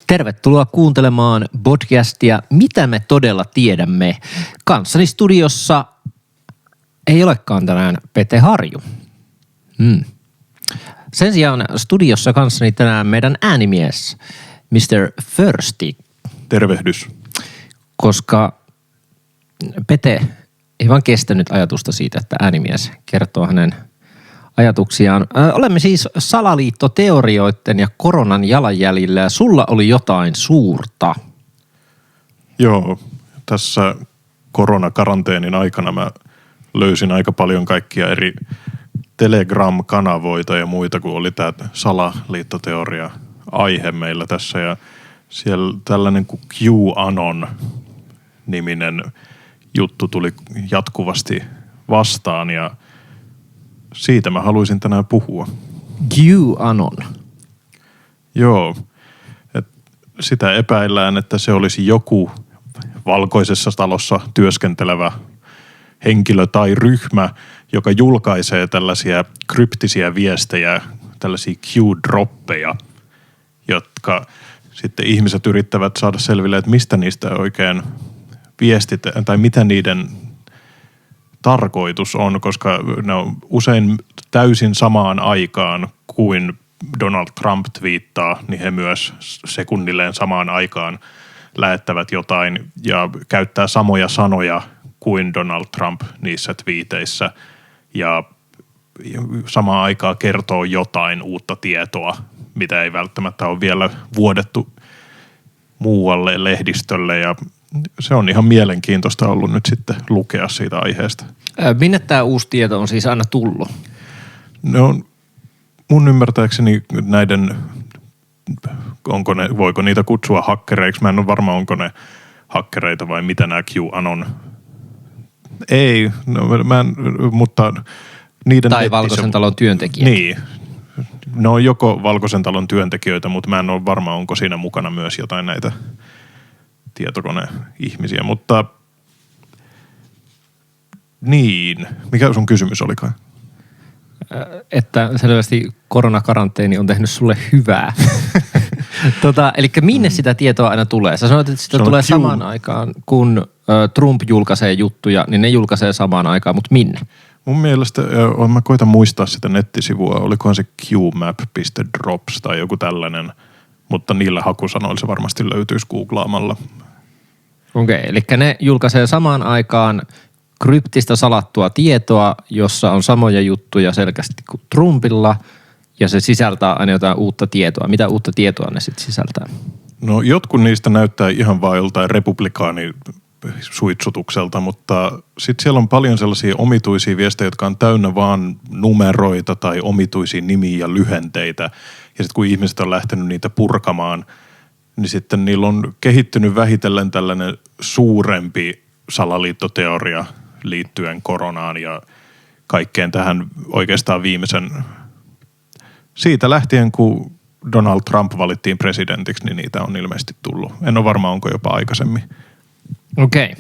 Tervetuloa kuuntelemaan podcastia Mitä me todella tiedämme. Kanssani studiossa ei olekaan tänään Pete Harju. Sen sijaan studiossa kanssani tänään meidän äänimies, Mr. Firsty. Tervehdys. Koska Pete ei vaan kestänyt ajatusta siitä, että äänimies kertoo hänen ajatuksiaan. Olemme siis salaliittoteorioiden ja koronan jalanjäljillä ja sulla oli jotain suurta. Joo, tässä koronakaranteenin aikana mä löysin aika paljon kaikkia eri Telegram-kanavoita ja muita, kun oli tämä salaliittoteoria-aihe meillä tässä. Ja siellä tällainen kuin QAnon-niminen juttu tuli jatkuvasti vastaan ja siitä mä haluaisin tänään puhua. QAnon. Joo. Sitä epäillään, että se olisi joku valkoisessa talossa työskentelevä henkilö tai ryhmä, joka julkaisee tällaisia kryptisiä viestejä, tällaisia Q-droppeja, jotka sitten ihmiset yrittävät saada selville, että mistä niistä oikein viestitään tai mitä niiden tarkoitus on, koska ne on usein täysin samaan aikaan kuin Donald Trump twiittaa, niin he myös sekunnilleen samaan aikaan lähettävät jotain ja käyttää samoja sanoja kuin Donald Trump niissä twiiteissä ja samaan aikaan kertoo jotain uutta tietoa, mitä ei välttämättä ole vielä vuodettu muualle lehdistölle ja se on ihan mielenkiintoista ollut nyt sitten lukea siitä aiheesta. Minne tämä uusi tieto on siis aina tullut? No mun ymmärtääkseni näiden, voiko niitä kutsua hakkereiksi? Mä en ole varma, onko ne hakkereita vai mitä nämä QAnon. Ei, mutta niiden tai Valkoisen talon työntekijät. Niin. Ne on joko Valkoisen talon työntekijöitä, mutta mä en ole varma, onko siinä mukana myös jotain näitä tietokone-ihmisiä, mutta niin. Mikä sun kysymys olikaan? Että selvästi koronakaranteeni on tehnyt sulle hyvää. Eli minne sitä tietoa aina tulee? Sä sanoit, että sitä tulee samaan aikaan, kun Trump julkaisee juttuja, niin ne julkaisee samaan aikaan, mutta minne? Mun mielestä, mä koitan muistaa sitä nettisivua, olikohan se qmap.drops tai joku tällainen, mutta niillä hakusanoilla se varmasti löytyisi googlaamalla. Okei, eli ne julkaisee samaan aikaan kryptistä salattua tietoa, jossa on samoja juttuja selkeästi kuin Trumpilla, ja se sisältää aina jotain uutta tietoa. Mitä uutta tietoa ne sitten sisältää? No jotkut niistä näyttää ihan vaan joltain republikaanisuitsutukselta, mutta sitten siellä on paljon sellaisia omituisia viestejä, jotka on täynnä vaan numeroita tai omituisia nimiä ja lyhenteitä. Ja sitten kun ihmiset on lähtenyt niitä purkamaan, niin sitten niillä on kehittynyt vähitellen tällainen suurempi salaliittoteoria liittyen koronaan ja kaikkeen tähän oikeastaan viimeisen siitä lähtien, kun Donald Trump valittiin presidentiksi, niin niitä on ilmeisesti tullut. En ole varma, onko jopa aikaisemmin. Okei.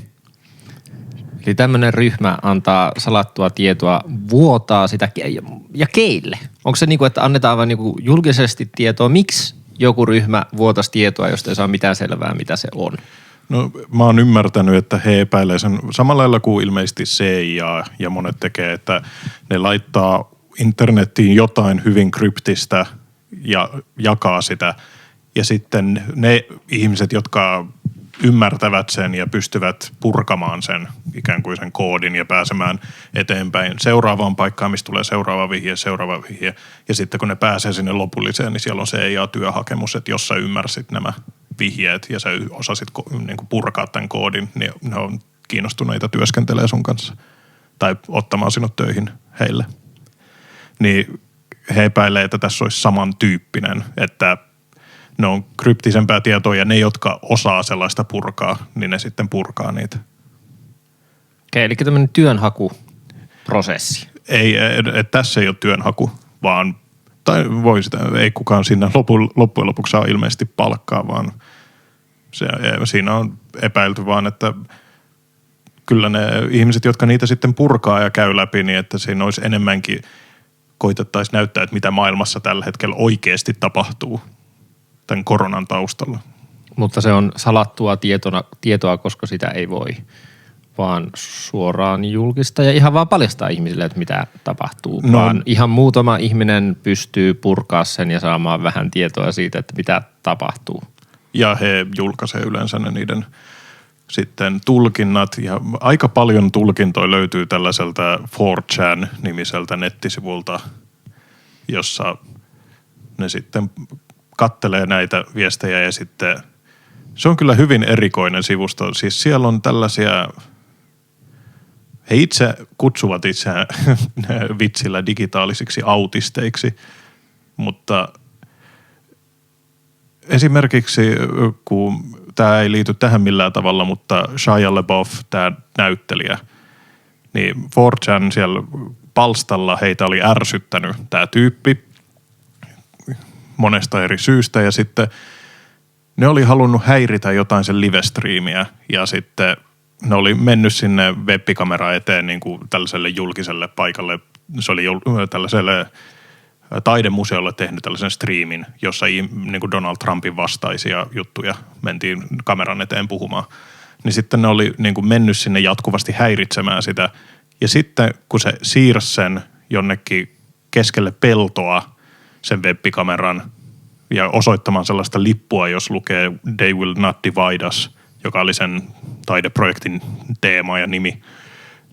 Eli tämmöinen ryhmä antaa salattua tietoa, vuotaa sitä ja keille? Onko se niin kuin, että annetaan vain niin kuin julkisesti tietoa? Miksi joku ryhmä vuotaisi tietoa, josta ei saa mitään selvää, mitä se on? No mä oon ymmärtänyt, että he epäilee sen samalla lailla kuin ilmeisesti CIA ja monet tekee, että ne laittaa internettiin jotain hyvin kryptistä ja jakaa sitä. Ja sitten ne ihmiset, jotka ymmärtävät sen ja pystyvät purkamaan sen ikään kuin sen koodin ja pääsemään eteenpäin seuraavaan paikkaan, mistä tulee seuraava vihje. Ja sitten kun ne pääsee sinne lopulliseen, niin siellä on CIA-työhakemus, että jos sä ymmärsit nämä vihjeet ja sä osasit niin kuin purkaa tämän koodin, niin ne on kiinnostuneita työskentelee sun kanssa tai ottamaan sinut töihin heille. Niin he epäilee, että tässä olisi samantyyppinen, että ne on kryptisempää tietoa ja ne, jotka osaa sellaista purkaa, niin ne sitten purkaa niitä. Okei, eli tämmöinen työnhakuprosessi. Ei, tässä ei ole työnhaku, vaan, tai voi sitä, ei kukaan siinä loppujen lopuksi saa ilmeisesti palkkaa, vaan siinä on epäilty vaan, että kyllä ne ihmiset, jotka niitä sitten purkaa ja käy läpi, niin että siinä olisi enemmänkin koitettaisiin näyttää, että mitä maailmassa tällä hetkellä oikeasti tapahtuu tämän koronan taustalla. Mutta se on salattua tietoa, koska sitä ei voi vaan suoraan julkista ja ihan vaan paljastaa ihmisille, että mitä tapahtuu. No, vaan ihan muutama ihminen pystyy purkaa sen ja saamaan vähän tietoa siitä, että mitä tapahtuu. Ja he julkaisee yleensä niiden sitten tulkinnat ja aika paljon tulkintoja löytyy tällaiselta 4chan-nimiseltä nettisivulta, jossa ne sitten kattelee näitä viestejä ja sitten se on kyllä hyvin erikoinen sivusto. Siis siellä on tällaisia, he itse kutsuvat itseään vitsillä digitaalisiksi autisteiksi, mutta esimerkiksi, kun tämä ei liity tähän millään tavalla, mutta Shia LaBeouf, tämä näyttelijä, niin 4chan siellä palstalla heitä oli ärsyttänyt tämä tyyppi monesta eri syystä ja sitten ne oli halunnut häiritä jotain sen live-striimiä ja sitten ne oli mennyt sinne web-kamera eteen niin kuin tällaiselle julkiselle paikalle. Se oli tällaiselle taidemuseolle tehnyt tällaisen striimin, jossa niin kuin Donald Trumpin vastaisia juttuja mentiin kameran eteen puhumaan. Niin sitten ne oli niin kuin mennyt sinne jatkuvasti häiritsemään sitä. Ja sitten kun se siirsi sen jonnekin keskelle peltoa, sen web-kameran, ja osoittamaan sellaista lippua, jos lukee They Will Not Divide Us, joka oli sen taideprojektin teema ja nimi.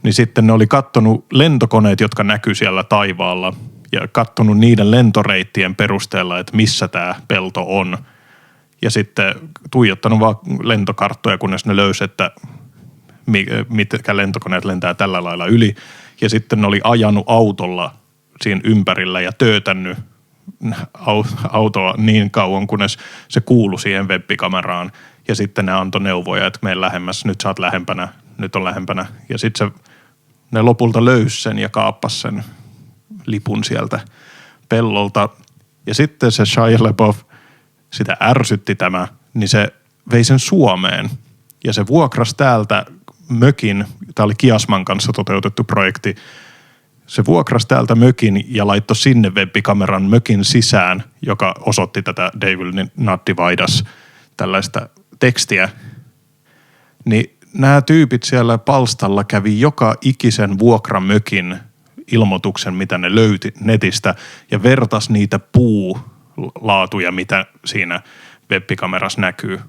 Niin sitten ne oli kattonut lentokoneet, jotka näkyy siellä taivaalla ja kattonut niiden lentoreittien perusteella, että missä tämä pelto on. Ja sitten tuijottanut vaan lentokarttoja, kunnes ne löysi, että mitkä lentokoneet lentää tällä lailla yli. Ja sitten ne oli ajanut autolla siinä ympärillä ja töötännyt autoa niin kauan, kunnes se kuului siihen web-kameraan. Ja sitten ne antoi neuvoja, että mene lähemmäs, nyt sä oot lähempänä, nyt on lähempänä. Ja sitten ne lopulta löysi sen ja kaappasi sen lipun sieltä pellolta. Ja sitten se Shia LaBeouf, sitä ärsytti tämä, niin se vei sen Suomeen. Ja se vuokrasi täältä mökin, tämä oli Kiasman kanssa toteutettu projekti, se vuokrasi täältä mökin ja laittoi sinne web-kameran mökin sisään, joka osoitti tätä They Will Not Divide Us, tällaista tekstiä. Niin nämä tyypit siellä palstalla kävi joka ikisen vuokramökin ilmoituksen, mitä ne löyti netistä, ja vertasi niitä puulaatuja, mitä siinä web-kamerassa näkyy,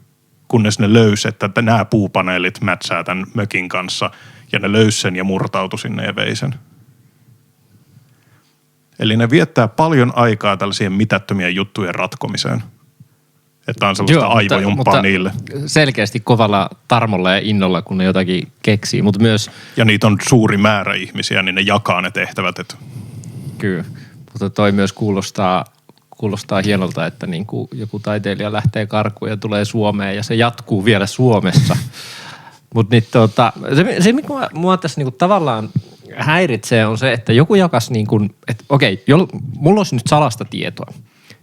kunnes ne löysi, että nämä puupaneelit mätsää tämän mökin kanssa, ja ne löysi sen ja murtautui sinne ja vei sen. Eli ne viettää paljon aikaa tällaisien mitättömien juttujen ratkomiseen. Että on sellaista aivojumppaa niille. Selkeästi kovalla tarmolla ja innolla, kun ne jotakin keksii, mutta myös... Ja niitä on suuri määrä ihmisiä, niin ne jakaa ne tehtävät. Että... Kyllä, mutta toi myös kuulostaa hienolta, että niin kuin joku taiteilija lähtee karkuun ja tulee Suomeen ja se jatkuu vielä Suomessa. Mutta se mikä mua tässä niinku tavallaan häiritsee on se, että joku jakas niin kuin, että okei, mulla olisi nyt salasta tietoa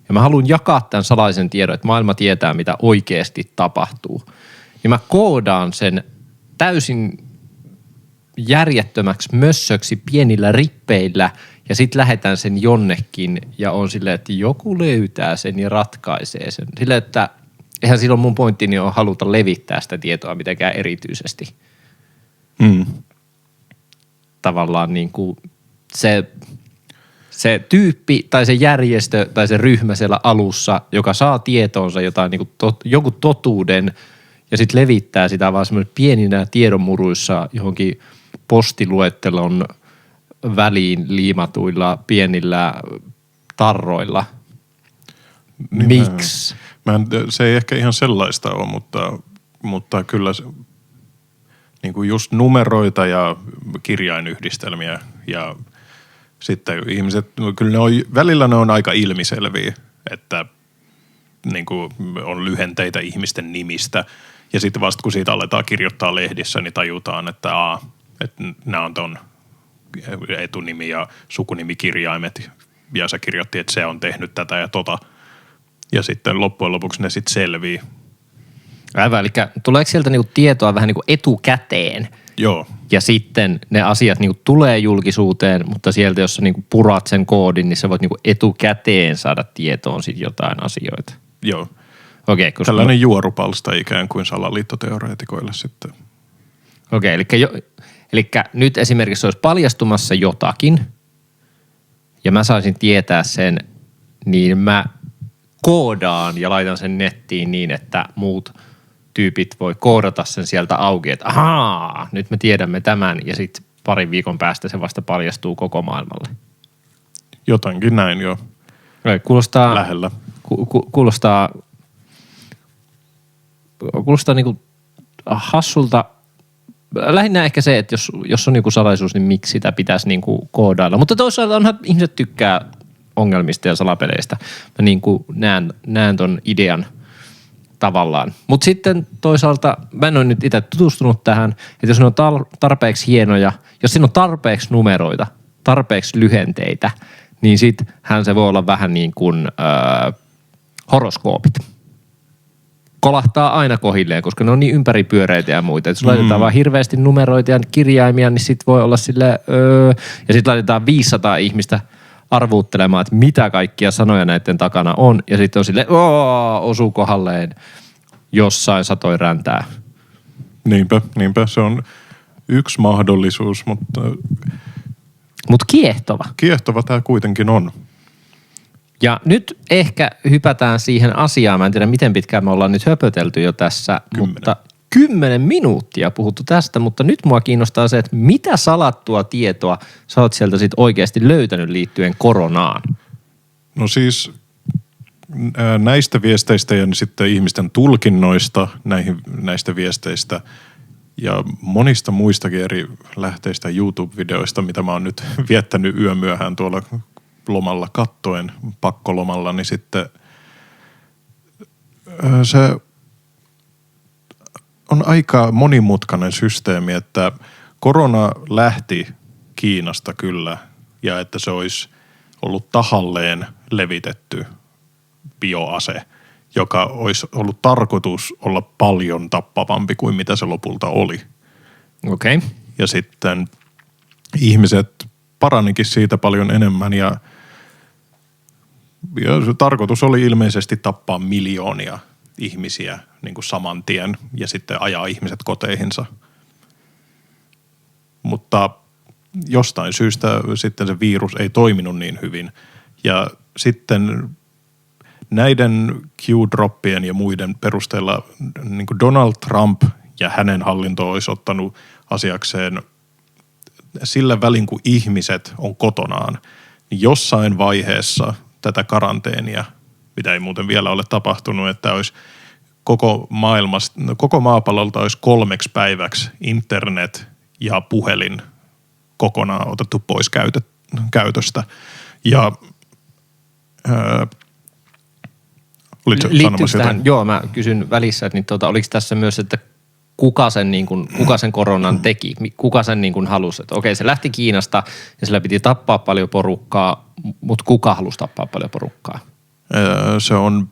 ja mä haluan jakaa tämän salaisen tiedon, että maailma tietää, mitä oikeasti tapahtuu. Niin mä koodaan sen täysin järjettömäksi mössöksi pienillä rippeillä ja sit lähetän sen jonnekin ja on silleen, että joku löytää sen ja ratkaisee sen. Silleen, että eihän silloin mun pointtini on haluta levittää sitä tietoa mitenkään erityisesti. Tavallaan niin kuin se tyyppi tai se järjestö tai se ryhmä siellä alussa, joka saa tietoonsa jotain niin kuin joku totuuden ja sitten levittää sitä vaan semmoinen pieninä tiedonmuruissa johonkin postiluettelon väliin liimatuilla pienillä tarroilla. Miksi? Se ei ehkä ihan sellaista ole, mutta kyllä se, niin kuin just numeroita ja kirjainyhdistelmiä ja sitten ihmiset, kyllä välillä ne on aika ilmiselviä, että niin kuin on lyhenteitä ihmisten nimistä ja sitten vasta kun siitä aletaan kirjoittaa lehdissä, niin tajutaan, että nämä on ton etunimi ja sukunimikirjaimet ja se kirjoitti, että se on tehnyt tätä ja tota ja sitten loppujen lopuksi ne sitten selvii. Aivan, eli tuleeko sieltä niinku tietoa vähän niinku etukäteen? Joo. Ja sitten ne asiat niinku tulee julkisuuteen, mutta sieltä jos sä niinku purat sen koodin, niin sä voit niinku etukäteen saada tietoon sit jotain asioita. Joo. Okei, koska Tällainen juorupalsta ikään kuin salaliittoteoreetikoille sitten. Okei, eli nyt esimerkiksi olisi paljastumassa jotakin, ja mä saisin tietää sen, niin mä koodaan ja laitan sen nettiin niin, että muut tyypit voi koodata sen sieltä auki, että ahaa, nyt me tiedämme tämän, ja sitten parin viikon päästä se vasta paljastuu koko maailmalle. Jotenkin näin jo. Kuulostaa Lähellä. Kuulostaa niinku hassulta. Lähinnä ehkä se, että jos on joku salaisuus, niin miksi sitä pitäisi niinku koodailla. Mutta toisaalta onhan ihmiset tykkää ongelmista ja salapeleistä. Mä niinku näen ton idean tavallaan. Mutta sitten toisaalta mä en ole nyt itse tutustunut tähän, että jos ne on tarpeeksi hienoja, jos siinä on tarpeeksi numeroita, tarpeeksi lyhenteitä, niin sittenhän se voi olla vähän niin kuin horoskoopit. Kolahtaa aina kohilleen, koska ne on niin ympäripyöreitä ja muita. Jos laitetaan vaan hirveästi numeroita ja kirjaimia, niin sit voi olla silleen ja sitten laitetaan 500 ihmistä arvuuttelemaan, että mitä kaikkia sanoja näiden takana on. Ja sitten on silleen, osuu kohdalleen jossain satoi räntää. Niinpä. Se on yksi mahdollisuus, mutta Kiehtova. Kiehtova tämä kuitenkin on. Ja nyt ehkä hypätään siihen asiaan. Mä en tiedä, miten pitkään me ollaan nyt höpötelty jo tässä, 10. mutta 10 minuuttia puhuttu tästä, mutta nyt mua kiinnostaa se, että mitä salattua tietoa sä oot sieltä sit oikeasti löytänyt liittyen koronaan? No siis näistä viesteistä ja sitten ihmisten tulkinnoista näistä viesteistä ja monista muistakin eri lähteistä YouTube-videoista, mitä mä oon nyt viettänyt yömyöhään tuolla lomalla kattoen, pakkolomalla, niin sitten se on aika monimutkainen systeemi, että korona lähti Kiinasta kyllä ja että se olisi ollut tahalleen levitetty bioase, joka olisi ollut tarkoitus olla paljon tappavampi kuin mitä se lopulta oli. Okei. Ja sitten ihmiset paranikin siitä paljon enemmän ja se tarkoitus oli ilmeisesti tappaa miljoonia ihmisiä niin kuin saman tien ja sitten ajaa ihmiset koteihinsa. Mutta jostain syystä sitten se virus ei toiminut niin hyvin ja sitten näiden Q-droppien ja muiden perusteella niin kuin Donald Trump ja hänen hallinto olisi ottanut asiakseen sillä välin, kun ihmiset on kotonaan, niin jossain vaiheessa tätä karanteenia, mitä ei muuten vielä ole tapahtunut, että olisi koko maapallolta olisi 3 päiväksi internet ja puhelin kokonaan otettu pois käytöstä. Ja liittyykö tähän? Joo, mä kysyn välissä, että oliko tässä myös, että kuka sen koronan teki? Kuka sen niin kuin halusi? Että okei, se lähti Kiinasta ja sillä piti tappaa paljon porukkaa, mutta kuka halusi tappaa paljon porukkaa? Se on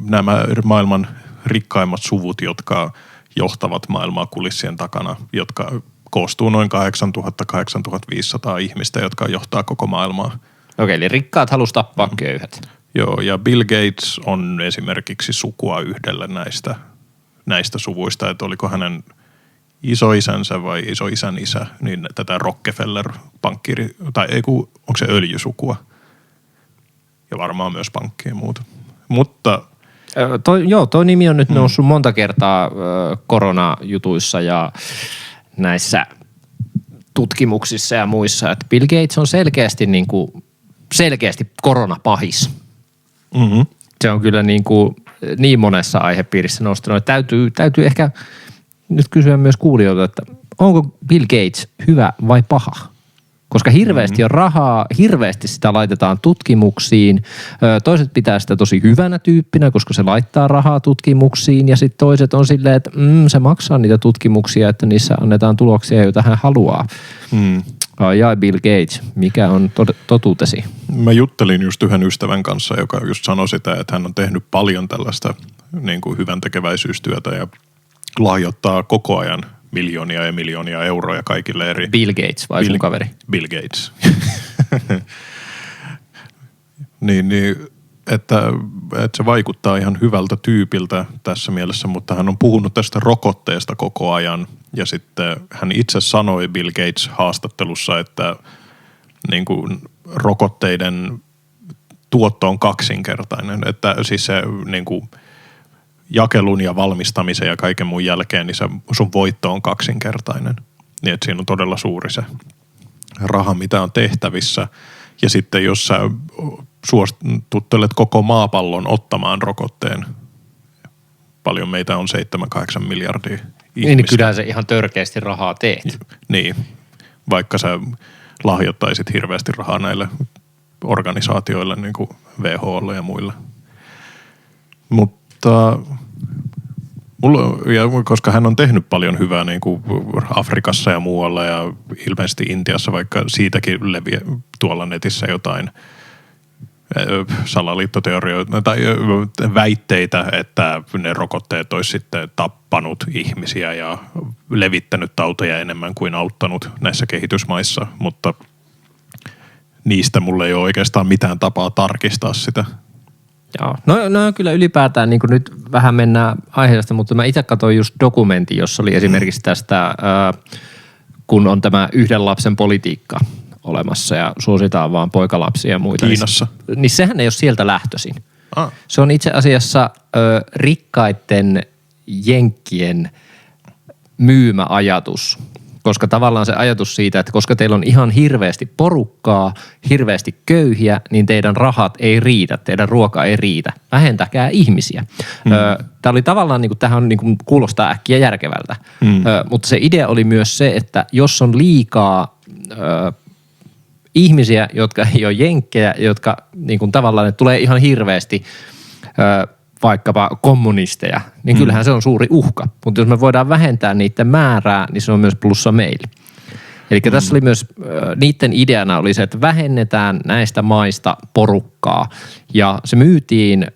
nämä maailman rikkaimmat suvut, jotka johtavat maailmaa kulissien takana, jotka koostuu noin 8000-8500 ihmistä, jotka johtaa koko maailmaa. Okei, eli rikkaat halusi tappaa köyhät. Joo, ja Bill Gates on esimerkiksi sukua yhdelle näistä suvuista, että oliko hänen isoisänsä vai isoisän isä, niin tätä Rockefeller-pankkiri, tai onko se öljysukua? Ja varmaan myös pankki ja muuta. Mutta toi nimi on nyt noussut monta kertaa koronajutuissa ja näissä tutkimuksissa ja muissa, että Bill Gates on selkeästi koronapahis. Mm-hmm. Se on kyllä niin monessa aihepiirissä nostanut. Täytyy ehkä nyt kysyä myös kuulijoilta, että onko Bill Gates hyvä vai paha? Koska hirveästi on rahaa, hirveästi sitä laitetaan tutkimuksiin. Toiset pitää sitä tosi hyvänä tyyppinä, koska se laittaa rahaa tutkimuksiin. Ja sitten toiset on silleen, että se maksaa niitä tutkimuksia, että niissä annetaan tuloksia, joita hän haluaa. Jai Bill Gates, mikä on totuutesi? Mä juttelin just yhden ystävän kanssa, joka just sanoi sitä, että hän on tehnyt paljon tällaista niin kuin hyvän tekeväisyystyötä ja lahjoittaa koko ajan miljoonia ja miljoonia euroja kaikille eri... Bill Gates vai sun kaveri? Bill Gates. niin, että se vaikuttaa ihan hyvältä tyypiltä tässä mielessä, mutta hän on puhunut tästä rokotteesta koko ajan. Ja sitten hän itse sanoi Bill Gates haastattelussa, että niin kuin rokotteiden tuotto on kaksinkertainen. Että siis se niin kuin jakelun ja valmistamisen ja kaiken muun jälkeen, niin se sun voitto on kaksinkertainen. Niin että siinä on todella suuri se raha, mitä on tehtävissä. Ja sitten jos sä suostuttelet koko maapallon ottamaan rokotteen, paljon meitä on 7-8 miljardia ihmistä. Niin kyllähän se ihan törkeästi rahaa teet. Niin, vaikka sä lahjoittaisit hirveästi rahaa näille organisaatioille, niin kuin WHOlle ja muille. Mutta koska hän on tehnyt paljon hyvää niin kuin Afrikassa ja muualla ja ilmeisesti Intiassa, vaikka siitäkin leviää tuolla netissä jotain salaliittoteorioita tai väitteitä, että ne rokotteet olisi sitten tappanut ihmisiä ja levittänyt tauteja enemmän kuin auttanut näissä kehitysmaissa, mutta niistä mulla ei ole oikeastaan mitään tapaa tarkistaa sitä. Joo. No kyllä ylipäätään niin kuin nyt vähän mennään aiheesta, mutta mä itse katsoin just dokumentin, jossa oli esimerkiksi tästä, kun on tämä yhden lapsen politiikka olemassa ja suositaan vaan poikalapsia ja muita. Kiinassa. Niin sehän ei ole sieltä lähtöisin. Se on itse asiassa rikkaiden jenkkien myymä ajatus. Koska tavallaan se ajatus siitä, että koska teillä on ihan hirveästi porukkaa, hirveästi köyhiä, niin teidän rahat ei riitä, teidän ruoka ei riitä. Vähentäkää ihmisiä. Tämä oli tavallaan, niin kuin, tämähän on, niin kuin, kuulostaa äkkiä järkevältä, mutta se idea oli myös se, että jos on liikaa ihmisiä, jotka ei ole jenkkejä, jotka niin kuin, tavallaan ne tulee ihan hirveästi vaikkapa kommunisteja, niin kyllähän se on suuri uhka. Mutta jos me voidaan vähentää niiden määrää, niin se on myös plussa meille. Eli tässä oli myös, niiden ideana oli se, että vähennetään näistä maista porukkaa. Ja se myytiin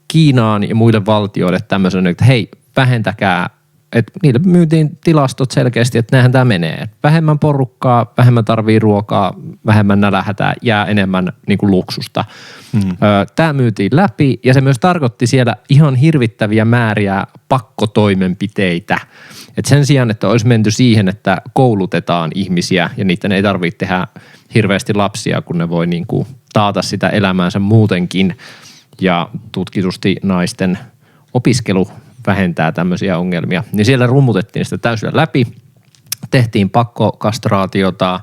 Kiinaan ja muille valtioille tämmöisen, että hei, vähentäkää, että niille myytiin tilastot selkeästi, että näinhän tämä menee. Vähemmän porukkaa, vähemmän tarvii ruokaa, vähemmän nälähätää, jää enemmän niin kuin luksusta. Tämä myytiin läpi ja se myös tarkoitti siellä ihan hirvittäviä määriä pakkotoimenpiteitä. Et sen sijaan, että olisi menty siihen, että koulutetaan ihmisiä ja niiden ei tarvitse tehdä hirveästi lapsia, kun ne voi niin kuin taata sitä elämäänsä muutenkin. Ja tutkitusti naisten opiskelu vähentää tämmöisiä ongelmia. Niin siellä rummutettiin sitä täysin läpi, tehtiin pakkokastraatiota,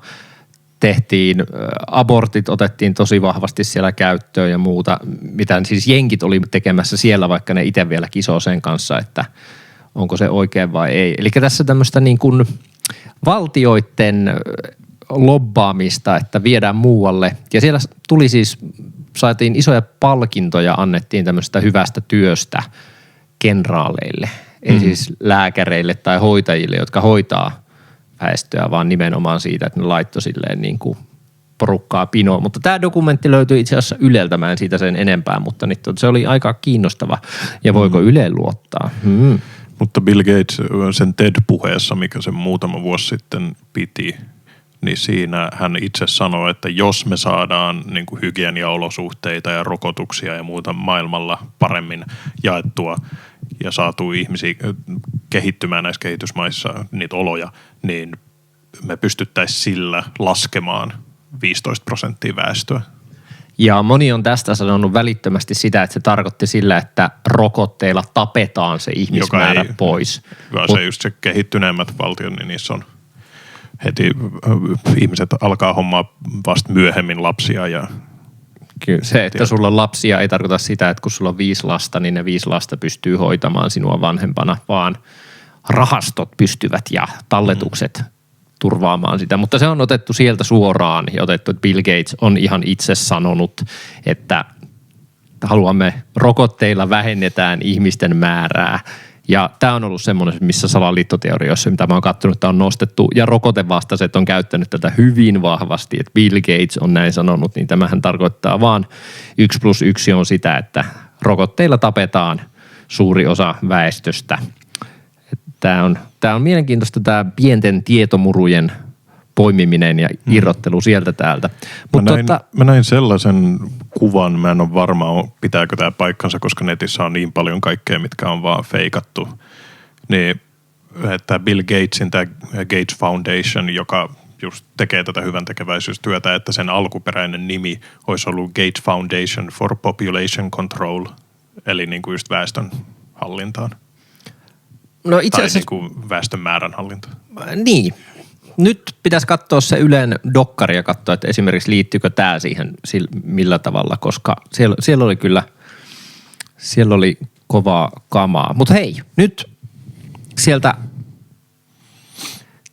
tehtiin abortit, otettiin tosi vahvasti siellä käyttöön ja muuta, mitä siis jenkit oli tekemässä siellä, vaikka ne itse vielä kisoo sen kanssa, että onko se oikein vai ei. Eli tässä tämmöistä niin kuin valtioiden lobbaamista, että viedään muualle. Ja siellä tuli siis, saatiin isoja palkintoja, annettiin tämmöistä hyvästä työstä kenraaleille, ei siis lääkäreille tai hoitajille, jotka hoitaa väestöä, vaan nimenomaan siitä, että ne laittoi silleen niin kuin porukkaa pinoon. Mutta tämä dokumentti löytyy itse asiassa Yleltä, mä en siitä sen enempää, mutta se oli aika kiinnostava. Ja voiko Yleen luottaa? Mutta Bill Gates sen TED-puheessa, mikä sen muutama vuosi sitten piti, niin siinä hän itse sanoi, että jos me saadaan niin kuin hygieniaolosuhteita ja rokotuksia ja muuta maailmalla paremmin jaettua ja saatu ihmisiä kehittymään näissä kehitysmaissa niitä oloja, niin me pystyttäisiin sillä laskemaan 15% väestöä. Ja moni on tästä sanonut välittömästi sitä, että se tarkoitti sillä, että rokotteilla tapetaan se ihmismäärä pois. Se just se kehittyneemmät valtiot, niin niissä on heti ihmiset alkaa hommaa vasta myöhemmin lapsia. Ja kyllä se, että sulla on lapsia, ei tarkoita sitä, että kun sulla on 5 lasta, niin ne 5 lasta pystyy hoitamaan sinua vanhempana, vaan rahastot pystyvät ja talletukset turvaamaan sitä. Mutta se on otettu sieltä suoraan ja otettu, että Bill Gates on ihan itse sanonut, että haluamme rokotteilla vähennetään ihmisten määrää. Ja tämä on ollut semmoinen, missä salaliittoteorioissa, mitä mä oon katsonut, on nostettu, ja rokotevastaiset on käyttänyt tätä hyvin vahvasti, että Bill Gates on näin sanonut, niin tämähän tarkoittaa vaan 1+1 on sitä, että rokotteilla tapetaan suuri osa väestöstä. Tämä on mielenkiintoista tämä pienten tietomurujen poimiminen ja irrottelu sieltä täältä. Mä näin sellaisen kuvan, mä en ole varma, pitääkö tämä paikkansa, koska netissä on niin paljon kaikkea, mitkä on vaan feikattu. Niin, että Bill Gatesin, tämä Gates Foundation, joka just tekee tätä hyvän tekeväisyystyötä, että sen alkuperäinen nimi olisi ollut Gates Foundation for Population Control, eli niin kuin just väestön hallintaan. No itse asiassa... Tai niin kuin väestön määrän hallintaan. Niin. Nyt pitäisi katsoa se Ylen dokkari ja katsoa, että esimerkiksi liittyykö tämä siihen millä tavalla, koska siellä oli kyllä, siellä oli kovaa kamaa. Mutta hei, nyt sieltä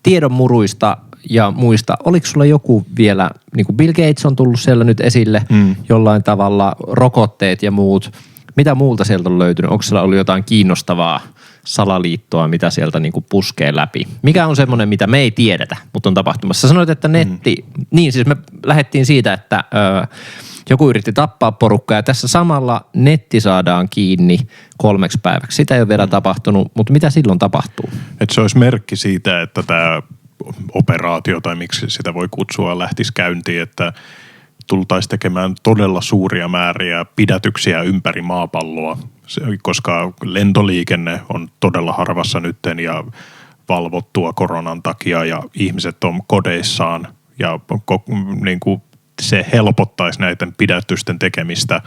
tiedonmuruista ja muista, oliko sulla joku vielä, niin kuin Bill Gates on tullut siellä nyt esille jollain tavalla, rokotteet ja muut. Mitä muulta sieltä on löytynyt? Onko siellä ollut jotain kiinnostavaa salaliittoa, mitä sieltä niin kuin puskee läpi? Mikä on semmoinen, mitä me ei tiedetä, mutta on tapahtumassa? Sä sanoit, että netti, niin siis me lähdettiin siitä, että joku yritti tappaa porukkaa ja tässä samalla netti saadaan kiinni 3 päiväksi. Sitä ei ole vielä tapahtunut, mutta mitä silloin tapahtuu? Että se olisi merkki siitä, että tämä operaatio tai miksi sitä voi kutsua lähtisi käyntiin, että tultaisiin tekemään todella suuria määriä pidätyksiä ympäri maapalloa, koska lentoliikenne on todella harvassa nytten ja valvottua koronan takia ja ihmiset on kodeissaan ja niin kuin se helpottaisi näiden pidätysten tekemistä,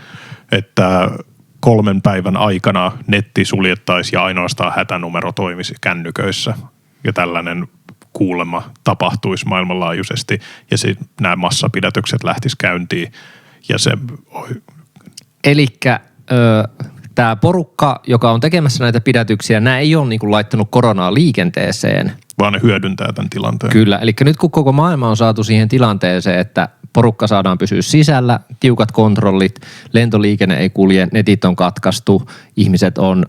että 3 päivän aikana netti suljettaisiin ja ainoastaan hätänumero toimisi kännyköissä ja tällainen kuulemma tapahtuisi maailmanlaajuisesti ja nämä massapidätykset lähtisi käyntiin ja se... Elikkä tämä porukka, joka on tekemässä näitä pidätyksiä, nämä ei ole niinku laittanut koronaa liikenteeseen. Vaan ne hyödyntää tämän tilanteen. Kyllä, eli nyt kun koko maailma on saatu siihen tilanteeseen, että porukka saadaan pysyä sisällä, tiukat kontrollit, lentoliikenne ei kulje, netit on katkaistu, ihmiset on,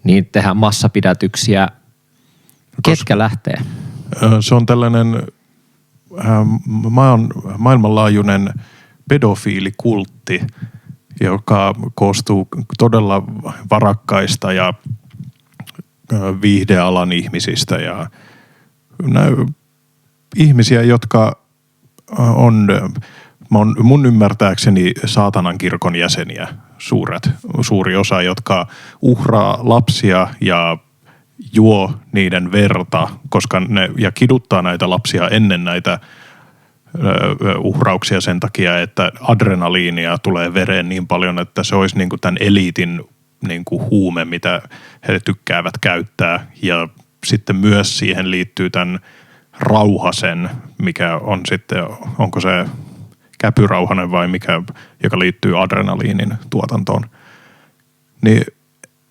niin tehdään massapidätyksiä. Ketkä lähtee? Se on tällainen maailmanlaajuinen pedofiilikultti, joka koostuu todella varakkaista ja viihdealan ihmisistä ja ihmisiä, jotka on mun ymmärtääkseni saatanan kirkon jäseniä, suuri osa, jotka uhraa lapsia ja juo niiden verta, koska ja kiduttaa näitä lapsia ennen näitä uhrauksia sen takia, että adrenaliinia tulee vereen niin paljon, että se olisi niin kuin tämän eliitin niin kuin huume, mitä he tykkäävät käyttää. Ja sitten myös siihen liittyy tämän rauhasen, mikä on sitten, onko se käpyrauhanen vai mikä, joka liittyy adrenaliinin tuotantoon. Niin,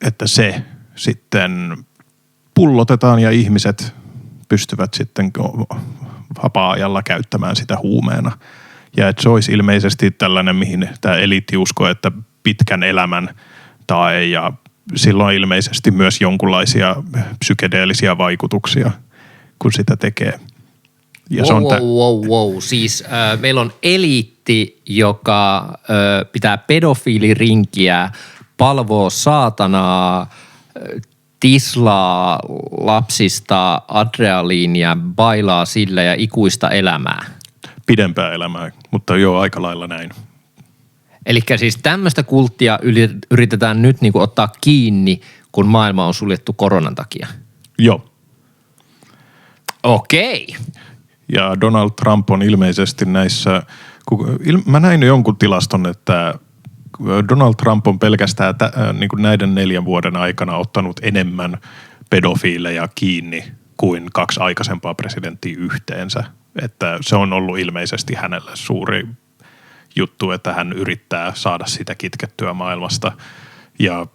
että se sitten pullotetaan ja ihmiset pystyvät sitten vapaa-ajalla käyttämään sitä huumeena. Ja että se olisi ilmeisesti tällainen, mihin tämä eliitti uskoo, että pitkän elämän tae ja silloin ilmeisesti myös jonkunlaisia psykedeellisiä vaikutuksia, kun sitä tekee. Ja wow. Siis meillä on eliitti, joka pitää pedofiilirinkiä, palvoo saatanaa, tislaa lapsista adrenaliinia, bailaa sillä ja ikuista elämää. Pidempää elämää, mutta joo, aika lailla näin. Elikkä siis tämmöistä kulttia yritetään nyt niinku ottaa kiinni, kun maailma on suljettu koronan takia. Joo. Okei. Ja Donald Trump on ilmeisesti näissä, mä näin jonkun tilaston, että Donald Trump on pelkästään niin kuin näiden 4 vuoden aikana ottanut enemmän pedofiileja kiinni kuin 2 aikaisempaa presidenttiä yhteensä. Että se on ollut ilmeisesti hänelle suuri juttu, että hän yrittää saada sitä kitkettyä maailmasta. Ja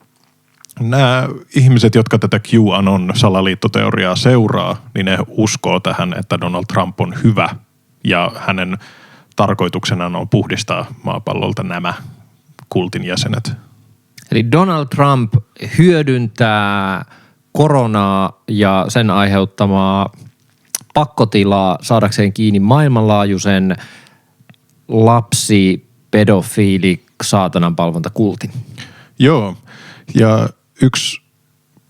nämä ihmiset, jotka tätä QAnon salaliittoteoriaa seuraa, niin ne uskoo tähän, että Donald Trump on hyvä ja hänen tarkoituksenaan on puhdistaa maapallolta nämä kultin jäsenet. Eli Donald Trump hyödyntää koronaa ja sen aiheuttamaa pakkotilaa saadakseen kiinni maailmanlaajuisen pedofiili, saatananpalvontakultin. Joo, ja yksi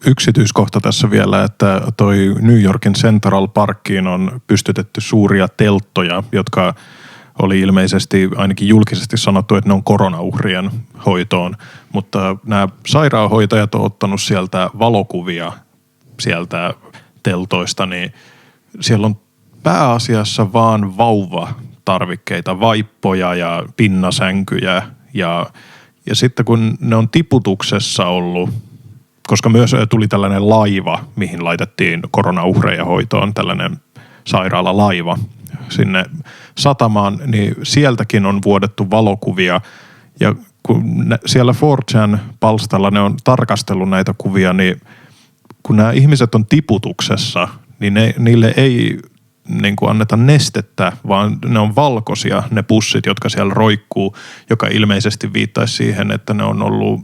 yksityiskohta tässä vielä, että toi New Yorkin Central Parkiin on pystytetty suuria telttoja, jotka oli ilmeisesti ainakin julkisesti sanottu, että ne on koronauhrien hoitoon, mutta nämä sairaanhoitajat on ottanut sieltä valokuvia sieltä teltoista, niin siellä on pääasiassa vaan vauvatarvikkeita, vaippoja ja pinnasänkyjä ja sitten kun ne on tiputuksessa ollut, koska myös tuli tällainen laiva, mihin laitettiin koronauhreja hoitoon, tällainen sairaalalaiva sinne satamaan, niin sieltäkin on vuodettu valokuvia. Ja kun siellä 4chan-palstalla ne on tarkastellut näitä kuvia, niin kun nämä ihmiset on tiputuksessa, niin niille ei niin kuin anneta nestettä, vaan ne on valkoisia ne pussit, jotka siellä roikkuu, joka ilmeisesti viittaisi siihen, että ne on ollut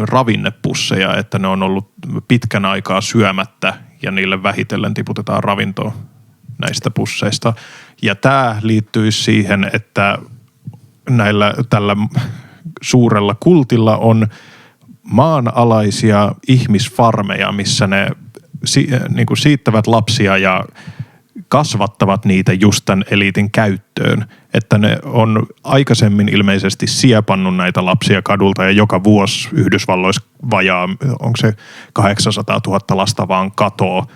ravinnepusseja, että ne on ollut pitkän aikaa syömättä ja niille vähitellen tiputetaan ravintoa näistä pusseista. Ja tämä liittyy siihen, että tällä suurella kultilla on maanalaisia ihmisfarmeja, missä ne niin kuin siittävät lapsia ja kasvattavat niitä just tämän eliitin käyttöön. Että ne on aikaisemmin ilmeisesti siepannut näitä lapsia kadulta ja joka vuosi Yhdysvalloissa vajaa, onko se 800 000 lasta vaan katoo,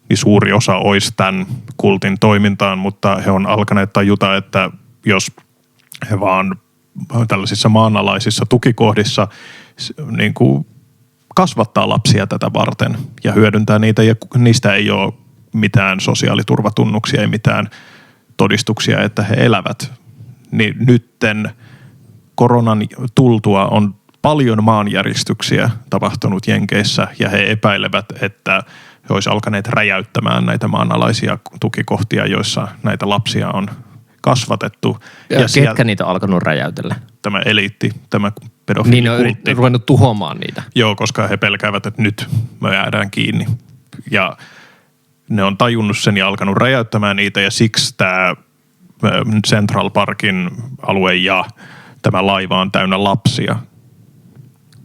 niin suuri osa olisi tämän kultin toimintaan, mutta he on alkaneet tajuta, että jos he vaan tällaisissa maanalaisissa tukikohdissa niin kuin kasvattaa lapsia tätä varten ja hyödyntää niitä ja niistä ei ole mitään sosiaaliturvatunnuksia, ei mitään todistuksia, että he elävät. Niin nytten koronan tultua on paljon maanjäristyksiä tapahtunut Jenkeissä ja he epäilevät, että he olisivat alkaneet räjäyttämään näitä maanalaisia tukikohtia, joissa näitä lapsia on kasvatettu. Ja ketkä niitä on alkanut räjäytellä? Tämä eliitti, tämä pedofiilikultti. Niin ne on ruvennut tuhoamaan niitä. Joo, koska he pelkäävät, että nyt me jäädään kiinni. Ja ne on tajunnut sen ja alkanut räjäyttämään niitä ja siksi tämä Central Parkin alue ja tämä laiva on täynnä lapsia.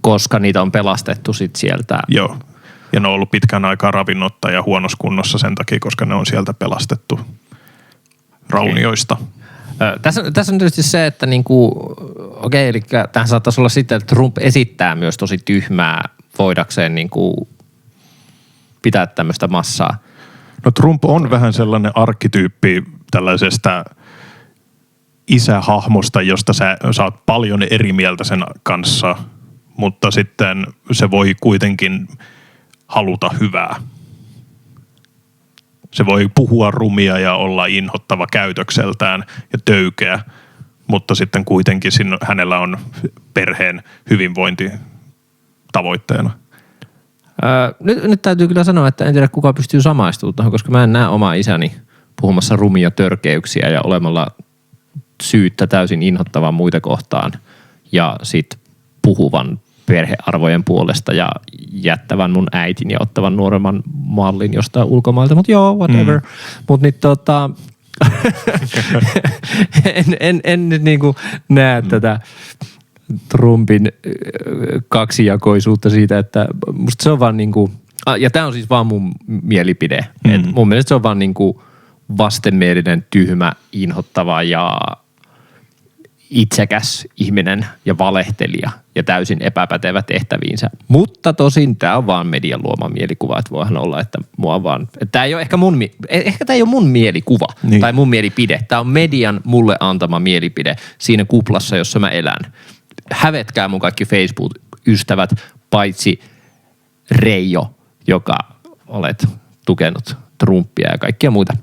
Koska niitä on pelastettu sit sieltä. Joo. Ja ne on ollut pitkän aikaa ravinnotta ja huonossa kunnossa sen takia, koska ne on sieltä pelastettu raunioista. Tässä on tietysti se, että eli tähän saattaisi olla sitten, että Trump esittää myös tosi tyhmää voidakseen pitää tämmöistä massaa. No Trump on vähän sellainen arkkityyppi tällaisesta isähahmosta, josta sä saat paljon eri mieltä sen kanssa, mutta sitten se voi kuitenkin haluta hyvää. Se voi puhua rumia ja olla inhottava käytökseltään ja töykeä, mutta sitten kuitenkin hänellä on perheen hyvinvointi tavoitteena. Nyt täytyy kyllä sanoa, että en tiedä kuka pystyy samaistumaan tuohon, koska mä en näe omaa isäni puhumassa rumia törkeyksiä ja olemalla syyttä täysin inhottavan muita kohtaan ja sit puhuvan perhearvojen puolesta ja jättävän mun äitin ja ottavan nuoremman mallin jostain ulkomailta, mutta joo, whatever. Mutta nyt en nyt näe tätä Trumpin kaksijakoisuutta siitä, että musta se on vaan ja tää on siis vaan mun mielipide. Et mun mielestä se on vaan vastenmielinen, tyhmä, inhottava ja itsekäs ihminen ja valehtelija ja täysin epäpätevä tehtäviinsä. Mutta tosin tää on vaan median luoma mielikuva, että voihan olla, että mua vaan, että tää ei ole ehkä tää ei ole mun mielikuva niin. Tai mun mielipide. Tää on median mulle antama mielipide siinä kuplassa, jossa mä elän. Hävetkää mun kaikki Facebook-ystävät, paitsi Reijo, joka olet tukenut Trumpia ja kaikkia muita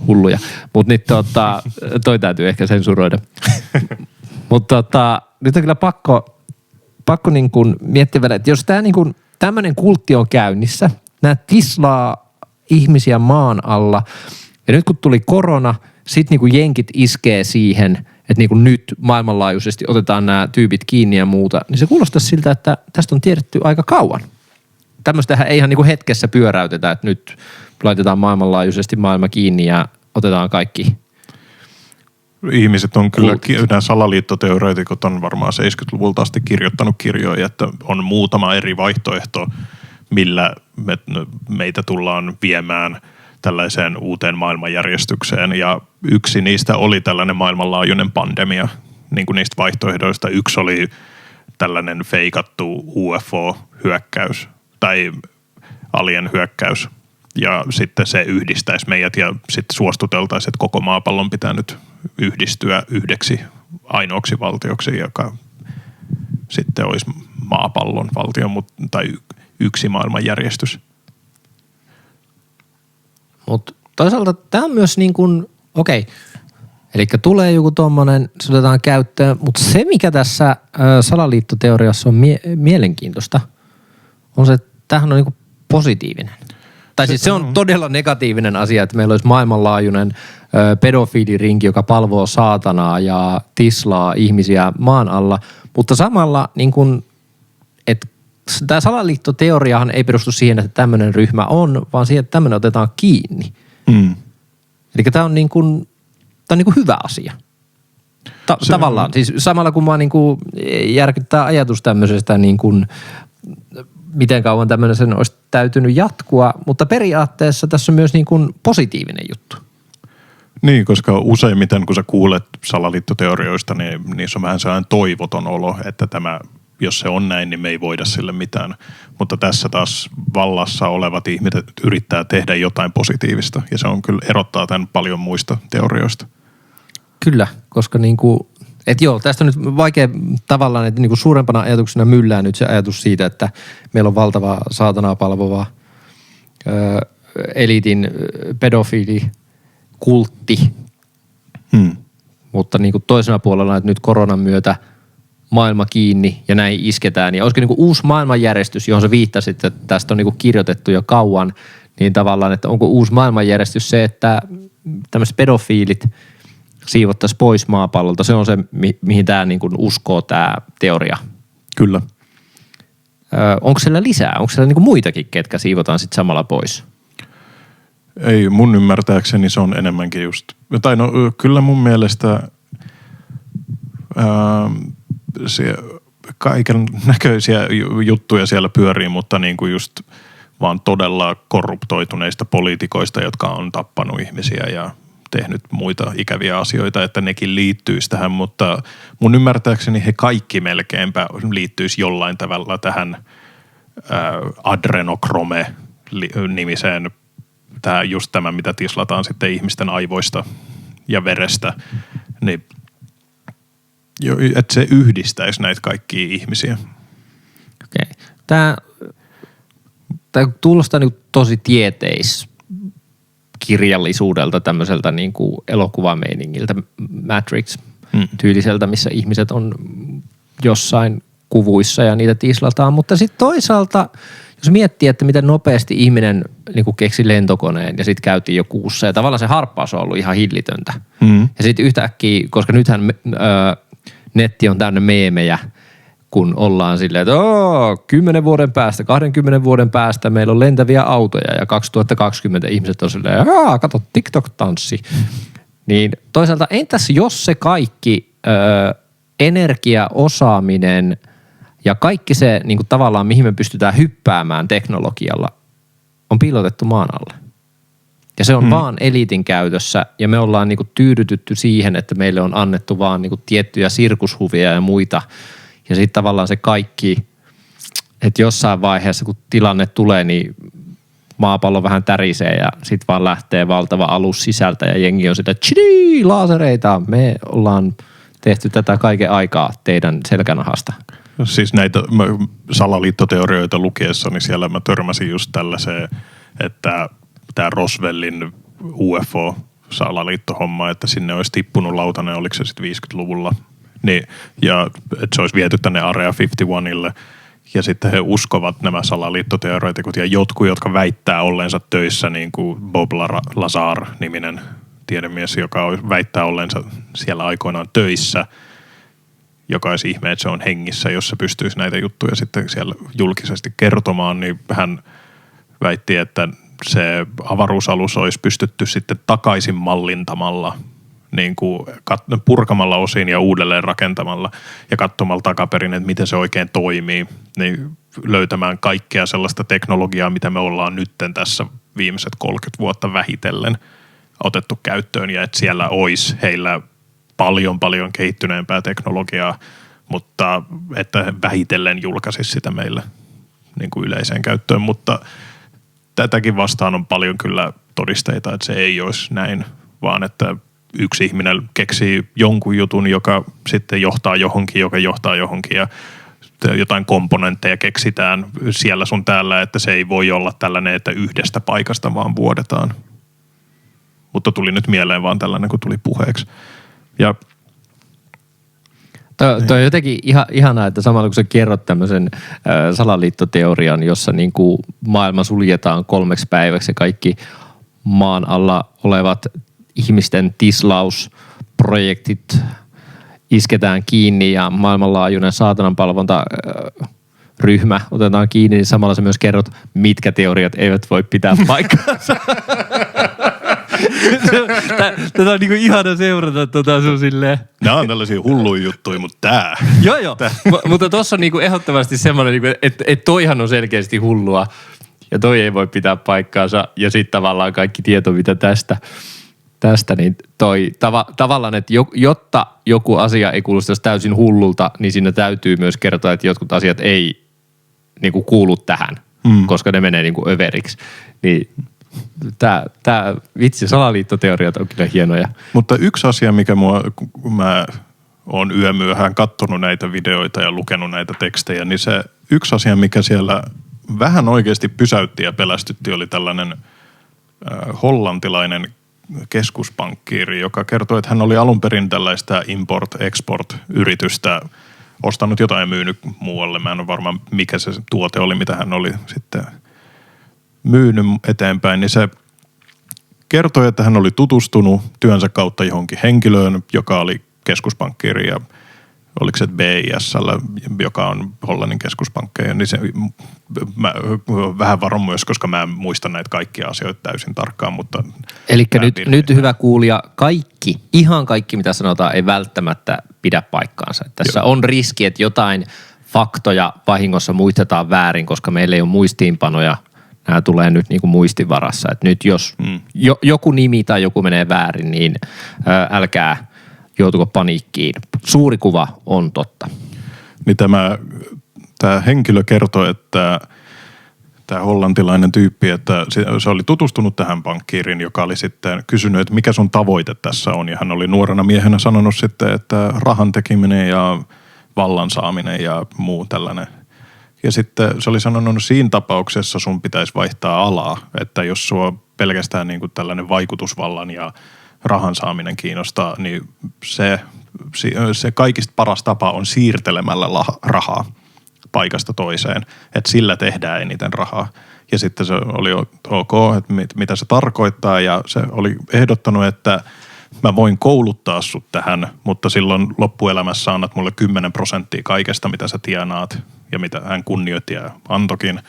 hulluja. Mutta nyt toi täytyy ehkä sensuroida. Mutta nyt on kyllä pakko miettiä vielä, että jos tää tämmönen kultti on käynnissä, nää tislaa ihmisiä maan alla, ja nyt kun tuli korona, sit jenkit iskee siihen, että nyt maailmanlaajuisesti otetaan nämä tyypit kiinni ja muuta, niin se kuulostaa siltä, että tästä on tiedetty aika kauan. Tämmöistähän ei ihan hetkessä pyöräytetä, että nyt laitetaan maailmanlaajuisesti maailma kiinni ja otetaan kaikki ihmiset on kyllä, Kultit. nämä salaliittoteoreetikot on varmaan 70-luvulta asti kirjoittanut kirjoja, että on muutama eri vaihtoehto, millä meitä tullaan viemään tällaiseen uuteen maailmanjärjestykseen. Ja yksi niistä oli tällainen maailmanlaajuinen pandemia, niin kuin niistä vaihtoehdoista. Yksi oli tällainen feikattu UFO-hyökkäys tai alien-hyökkäys. Ja sitten se yhdistäisi meidät ja sitten suostuteltaisiin, että koko maapallon pitää nyt yhdistyä yhdeksi ainoaksi valtioksi, joka sitten olisi maapallon valtio tai yksi maailmanjärjestys. Mutta toisaalta tämä on myös niin kuin, eli tulee joku tommonen, se otetaan käyttöön, mutta se mikä tässä salaliittoteoriassa on mielenkiintoista, on se, että tämähän on niin kuin positiivinen. Tai siis se on todella negatiivinen asia, että meillä olisi maailmanlaajuinen pedofiilirinki, joka palvoo saatanaa ja tislaa ihmisiä maan alla, mutta samalla niin kuin, että tämä salaliittoteoriahan ei perustu siihen, että tämmöinen ryhmä on, vaan siihen, että tämmöinen otetaan kiinni. Eli tämä on niin kuin hyvä asia. Tavallaan. Siis samalla kun mä niin kuin järkyttää ajatus tämmöisestä niin kuin, miten kauan tämmöinen sen olisi täytynyt jatkua, mutta periaatteessa tässä on myös niin kuin positiivinen juttu. Niin, koska useimmiten kun sä kuulet salaliittoteorioista, niin niissä on vähän sellainen toivoton olo, että tämä, jos se on näin, niin me ei voida sille mitään. Mutta tässä taas vallassa olevat ihmiset yrittää tehdä jotain positiivista ja se on kyllä erottaa tämän paljon muista teorioista. Kyllä, koska niinku, että joo, tästä on nyt vaikea tavallaan, että niinku suurempana ajatuksena myllää nyt se ajatus siitä, että meillä on valtava saatanaa palvova eliitin pedofiilikultti. Mutta niinku toisena puolella, että nyt koronan myötä maailma kiinni ja näin isketään. Ja olisiko niinku uusi maailmanjärjestys, johon sä viittasit, että tästä on niinku kirjoitettu jo kauan, niin tavallaan, että onko uusi maailmanjärjestys se, että tämmöiset pedofiilit siivottaisiin pois maapallolta. Se on se, mihin tämä niinku uskoo tämä teoria. Kyllä. Onko siellä lisää? Onko siellä niinku muitakin, ketkä siivotaan sitten samalla pois? Ei, mun ymmärtääkseni se on enemmänkin just, tai no kyllä mun mielestä kaiken näköisiä juttuja siellä pyörii, mutta niin kuin just vaan todella korruptoituneista poliitikoista, jotka on tappanut ihmisiä ja tehnyt muita ikäviä asioita, että nekin liittyisi tähän, mutta mun ymmärtääkseni he kaikki melkeinpä liittyisi jollain tavalla tähän adrenokrome-nimiseen, just tämä, mitä tislataan sitten ihmisten aivoista ja verestä, niin että se yhdistäisi näitä kaikkia ihmisiä. Okei. Tämä kuulostaa niin tosi tieteiskirjallisuudelta, tämmöiseltä niin kuin elokuvameiningiltä, Matrix-tyyliseltä, missä ihmiset on jossain kuvuissa ja niitä tislataan. Mutta sitten toisaalta, jos miettii, että miten nopeasti ihminen niin kuin keksi lentokoneen ja sitten käytiin jo kuussa ja tavallaan se harppaus on ollut ihan hillitöntä. Ja sitten yhtäkkiä, koska nythän netti on täynnä meemejä, kun ollaan silleen, että 10 vuoden päästä, 20 vuoden päästä meillä on lentäviä autoja ja 2020 ihmiset on silleen, kato TikTok-tanssi. Niin toisaalta entäs jos se kaikki energia, osaaminen ja kaikki se niin kuin tavallaan mihin me pystytään hyppäämään teknologialla on piilotettu maan alle. Ja se on vaan eliitin käytössä ja me ollaan niinku tyydytytty siihen, että meille on annettu vaan niinku tiettyjä sirkushuvia ja muita. Ja sitten tavallaan se kaikki, että jossain vaiheessa kun tilanne tulee, niin maapallo vähän tärisee ja sitten vaan lähtee valtava alus sisältä ja jengi on sitä laasereita. Me ollaan tehty tätä kaiken aikaa teidän selkänahasta. Siis näitä salaliittoteorioita lukiessa, niin siellä mä törmäsin just tällaiseen, että tämä Roswellin UFO-salaliittohomma, että sinne olisi tippunut lautanen, oliko se sitten 50-luvulla, niin, ja että se olisi viety tänne Area 51ille, ja sitten he uskovat nämä salaliittoteoreetikot, ja jotkut, jotka väittää olleensa töissä, niin kuin Bob Lazar-niminen tiedemies, joka väittää olleensa siellä aikoinaan töissä, joka olisi ihme, että se on hengissä, jos se pystyisi näitä juttuja sitten siellä julkisesti kertomaan, niin hän väitti, että se avaruusalus olisi pystytty sitten takaisin mallintamalla niin kuin purkamalla osin ja uudelleen rakentamalla ja katsomalla takaperin, että miten se oikein toimii, niin löytämään kaikkea sellaista teknologiaa, mitä me ollaan nytten tässä viimeiset 30 vuotta vähitellen otettu käyttöön ja että siellä olisi heillä paljon kehittyneempää teknologiaa, mutta että vähitellen julkaisisi sitä meille niin kuin yleiseen käyttöön, mutta tätäkin vastaan on paljon kyllä todisteita, että se ei olisi näin, vaan että yksi ihminen keksii jonkun jutun, joka sitten johtaa johonkin, joka johtaa johonkin ja jotain komponentteja keksitään siellä sun täällä, että se ei voi olla tällainen, että yhdestä paikasta vaan vuodetaan. Mutta tuli nyt mieleen vaan tällainen, kun tuli puheeksi. Ja Toi on jotenkin ihanaa, että samalla kun sä kerrot tämmöisen salaliittoteorian, jossa niin kuin maailma suljetaan 3 päiväksi ja kaikki maan alla olevat ihmisten tislausprojektit isketään kiinni ja maailmanlaajuinen saatananpalvontaryhmä otetaan kiinni, niin samalla sä myös kerrot, mitkä teoriat eivät voi pitää paikkaansa. Tätä on niinku ihana seurata sun silleen. Nämä on tällaisia hulluja juttuja, mutta tää. Joo. Mutta tossa on niinku ehdottomasti semmoinen, niinku, että toihan on selkeästi hullua ja toi ei voi pitää paikkaansa. Ja sitten tavallaan kaikki tieto, mitä tästä niin toi tavallaan, että jotta joku asia ei kuulostaisi täysin hullulta, niin siinä täytyy myös kertoa, että jotkut asiat ei niinku kuulu tähän, koska ne menee niinku överiksi. Niin Tää vitsi, salaliittoteoriat on kyllä hienoja. Mutta yksi asia, mikä kun mä oon yömyöhään kattonut näitä videoita ja lukenut näitä tekstejä, niin se yksi asia, mikä siellä vähän oikeasti pysäytti ja pelästytti, oli tällainen hollantilainen keskuspankkiiri, joka kertoi, että hän oli alun perin tällaista import-export-yritystä ostanut jotain ja myynyt muualle. Mä en ole varma, mikä se tuote oli, mitä hän oli sitten myynyt eteenpäin, niin se kertoi, että hän oli tutustunut työnsä kautta johonkin henkilöön, joka oli keskuspankkiiri ja oliko se BIS:llä, joka on Hollannin keskuspankkeja, niin se, mä vähän varon myös, koska mä en muista näitä kaikkia asioita täysin tarkkaan, mutta elikkä nyt hyvä kuulija, ihan kaikki mitä sanotaan ei välttämättä pidä paikkaansa. Tässä on riski, että jotain faktoja vahingossa muistetaan väärin, koska meillä ei ole muistiinpanoja. Nämä tulee nyt niin kuin muistin varassa. Että nyt jos joku nimi tai joku menee väärin, niin älkää joutuko paniikkiin. Suuri kuva on totta. Niin tämä henkilö kertoi, että tämä hollantilainen tyyppi, että se oli tutustunut tähän pankkiiriin, joka oli sitten kysynyt, että mikä sun tavoite tässä on. Ja hän oli nuorena miehenä sanonut sitten, että rahan tekeminen ja vallan saaminen ja muu tällainen. Ja sitten se oli sanonut, että siinä tapauksessa sun pitäisi vaihtaa alaa, että jos sua pelkästään niin kuin tällainen vaikutusvallan ja rahan saaminen kiinnostaa, niin se kaikista paras tapa on siirtelemällä rahaa paikasta toiseen, että sillä tehdään eniten rahaa. Ja sitten se oli ok, että mitä se tarkoittaa ja se oli ehdottanut, että mä voin kouluttaa sut tähän, mutta silloin loppuelämässä annat mulle 10% kaikesta, mitä sä tienaat ja mitä hän kunnioitti ja antokin.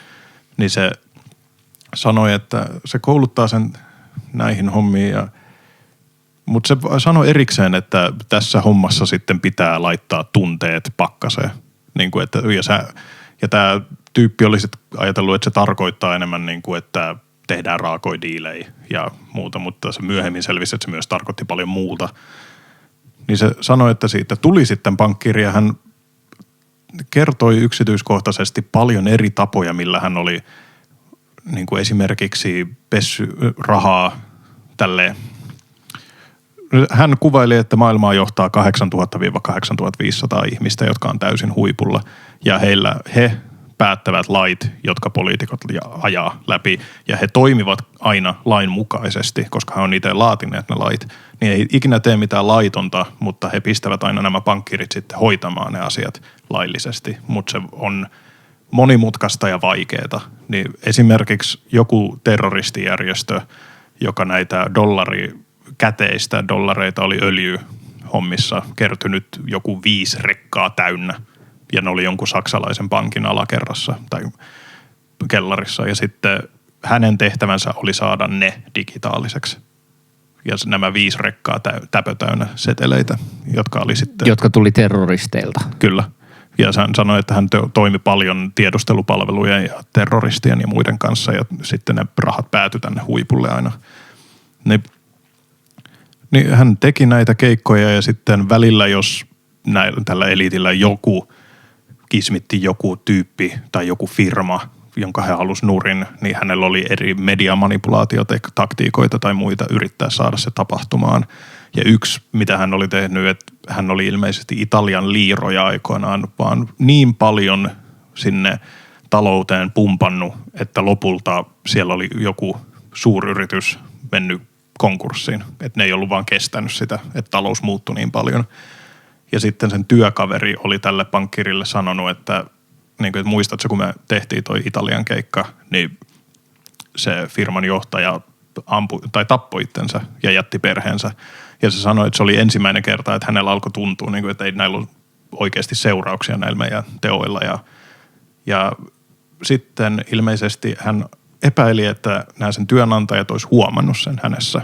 Niin se sanoi, että se kouluttaa sen näihin hommiin. Mutta se sanoi erikseen, että tässä hommassa sitten pitää laittaa tunteet pakkaseen. Niin kuin että, ja tämä tyyppi oli sitten ajatellut, että se tarkoittaa enemmän niin kuin, että tehdään raakoja diilejä ja muuta, mutta se myöhemmin selvisi, että se myös tarkoitti paljon muuta. Niin se sanoi, että siitä tuli sitten pankkiiri ja hän kertoi yksityiskohtaisesti paljon eri tapoja, millä hän oli niin kuin esimerkiksi pessy rahaa tälleen. Hän kuvaili, että maailmaa johtaa 8000-8500 ihmistä, jotka on täysin huipulla ja he päättävät lait, jotka poliitikot ajaa läpi ja he toimivat aina lain mukaisesti, koska he on itse laatineet ne lait. Niin ei ikinä tee mitään laitonta, mutta he pistävät aina nämä pankkirit sitten hoitamaan ne asiat laillisesti, mutta se on monimutkaista ja vaikeaa. Niin esimerkiksi joku terroristijärjestö, joka näitä käteistä dollareita oli öljyhommissa kertynyt joku 5 rekkaa täynnä. Ja ne oli jonkun saksalaisen pankin alakerrassa tai kellarissa. Ja sitten hänen tehtävänsä oli saada ne digitaaliseksi. ja nämä 5 rekkaa täpötäynnä seteleitä, jotka oli sitten... Jotka tuli terroristeilta. Kyllä. Ja hän sanoi, että hän toimi paljon tiedustelupalvelujen ja terroristien ja muiden kanssa ja sitten ne rahat päätyi tänne huipulle aina. Niin hän teki näitä keikkoja ja sitten välillä, jos tällä eliitillä kismitti joku tyyppi tai joku firma, jonka he halusi nurin, niin hänellä oli eri mediamanipulaatiotaktiikoita tai muita yrittää saada se tapahtumaan. Ja yksi, mitä hän oli tehnyt, että hän oli ilmeisesti Italian liiroja aikoinaan, vaan niin paljon sinne talouteen pumpannut, että lopulta siellä oli joku suuryritys mennyt konkurssiin. Että ne ei ollut vaan kestänyt sitä, että talous muuttui niin paljon. Ja sitten sen työkaveri oli tälle pankkirille sanonut, että, niin kuin, että muistatko, kun me tehtiin toi Italian keikka, niin se firman johtaja tappoi itsensä ja jätti perheensä. Ja se sanoi, että se oli ensimmäinen kerta, että hänellä alkoi tuntua, niin kuin, että ei näillä ollut oikeasti seurauksia näillä meidän teoilla. Ja sitten ilmeisesti hän epäili, että nämä sen työnantajat olisi huomannut sen hänessä.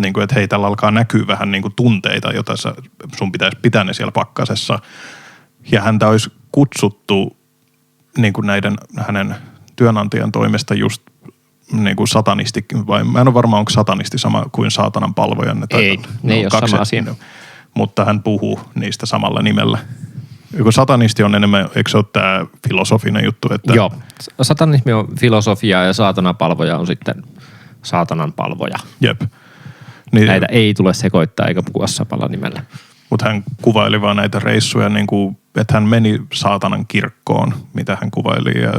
Niin kuin, että hei, tällä alkaa näkyä vähän niin kuin tunteita, joita sun pitäisi pitää ne siellä pakkasessa. Ja häntä olisi kutsuttu niin kuin hänen työnantajan toimesta just niin kuin satanisti, vai mä en ole varma, onko satanisti sama kuin saatanan palvoja. Ei, ne ei ole sama asia. Mutta hän puhuu niistä samalla nimellä. Joku satanisti on enemmän, eikö se ole tämä filosofinen juttu? Että... Joo, satanismi on filosofia ja saatanan palvoja on sitten saatanan palvoja. Jep. Niin, näitä ei tule sekoittaa eikä puhua samalla nimellä. Mutta hän kuvaili vaan näitä reissuja, niin kuin, että hän meni saatanan kirkkoon, mitä hän kuvaili ja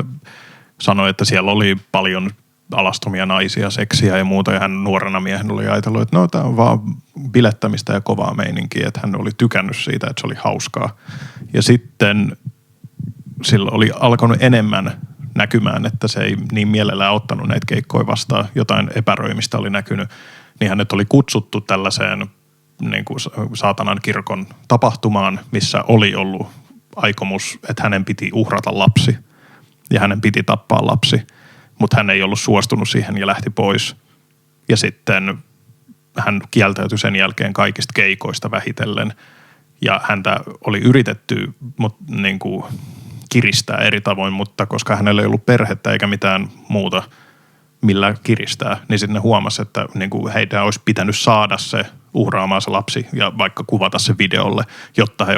sanoi, että siellä oli paljon alastomia naisia, seksiä ja muuta. Ja hän nuorena miehen oli ajatellut, että no tämä on vaan bilettämistä ja kovaa meininkiä, että hän oli tykännyt siitä, että se oli hauskaa. Ja sitten sillä oli alkanut enemmän näkymään, että se ei niin mielellään ottanut näitä keikkoja vastaan. Jotain epäröimistä oli näkynyt. Niin hänet oli kutsuttu tällaiseen niin kuin saatanan kirkon tapahtumaan, missä oli ollut aikomus, että hänen piti uhrata lapsi ja hänen piti tappaa lapsi, mutta hän ei ollut suostunut siihen ja lähti pois. Ja sitten hän kieltäytyi sen jälkeen kaikista keikoista vähitellen ja häntä oli yritetty niin kuin kiristää eri tavoin, mutta koska hänellä ei ollut perhettä eikä mitään muuta, millä kiristää, niin sitten ne huomasi, että niin kuin heidän olisi pitänyt saada se uhraamaansa lapsi ja vaikka kuvata se videolle, jotta he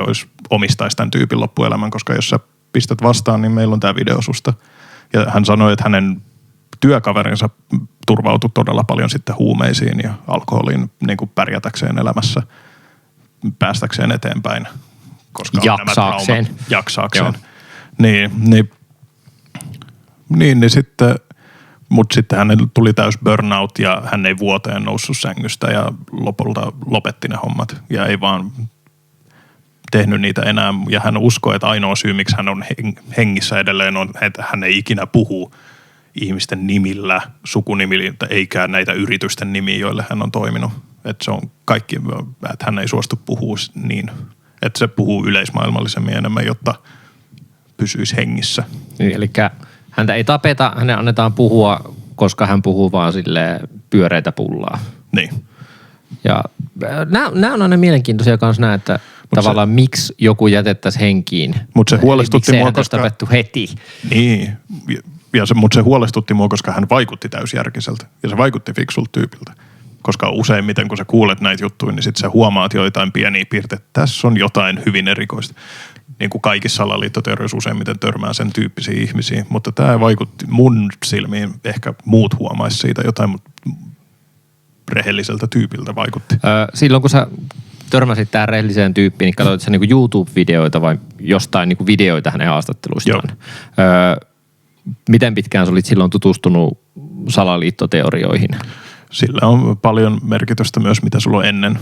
omistaisi tämän tyypin loppuelämän, koska jos sä pistät vastaan, niin meillä on tämä video susta. Ja hän sanoi, että hänen työkaverinsa turvautui todella paljon sitten huumeisiin ja alkoholiin niin kuin pärjätäkseen elämässä, päästäkseen eteenpäin. Koska jaksaakseen. Jaksaakseen. Niin sitten... Mutta sitten hänelle tuli täys burnout ja hän ei vuoteen noussut sängystä ja lopulta lopetti ne hommat ja ei vaan tehnyt niitä enää. Ja hän uskoi, että ainoa syy, miksi hän on hengissä edelleen on, että hän ei ikinä puhu ihmisten nimillä, sukunimillä, eikä näitä yritysten nimiä, joille hän on toiminut. Että se on kaikki, että hän ei suostu puhua niin, että se puhuu yleismaailmallisemmin enemmän, jotta pysyisi hengissä. Eli häntä ei tapeta, hänen annetaan puhua, koska hän puhuu vaan silleen pyöreitä pullaa. Niin. Ja nämä on aina mielenkiintoisia kanssa näin, että tavallaan miksi joku jätettäisiin henkiin. Mutta se huolestutti mua, koska... tapettu heti. Niin, mutta se huolestutti mua, koska hän vaikutti täysjärkiseltä ja se vaikutti fiksulta tyypiltä. Koska useimmiten, kun sä kuulet näitä juttuja, niin sit sä huomaat joitain pieniä piirteitä. Tässä on jotain hyvin erikoista. Niin kuin kaikissa salaliittoteorioissa useimmiten törmää sen tyyppisiä ihmisiä. Mutta tämä vaikutti mun silmiin. Ehkä muut huomaisi siitä jotain, mutta rehelliseltä tyypiltä vaikutti. Silloin kun sä törmäsit tähän rehelliseen tyyppiin, niin katsoit sä niinku YouTube-videoita vai jostain niinku videoita hänen haastatteluistaan? Miten pitkään sä olit silloin tutustunut salaliittoteorioihin? Sillä on paljon merkitystä myös, mitä sulla on ennen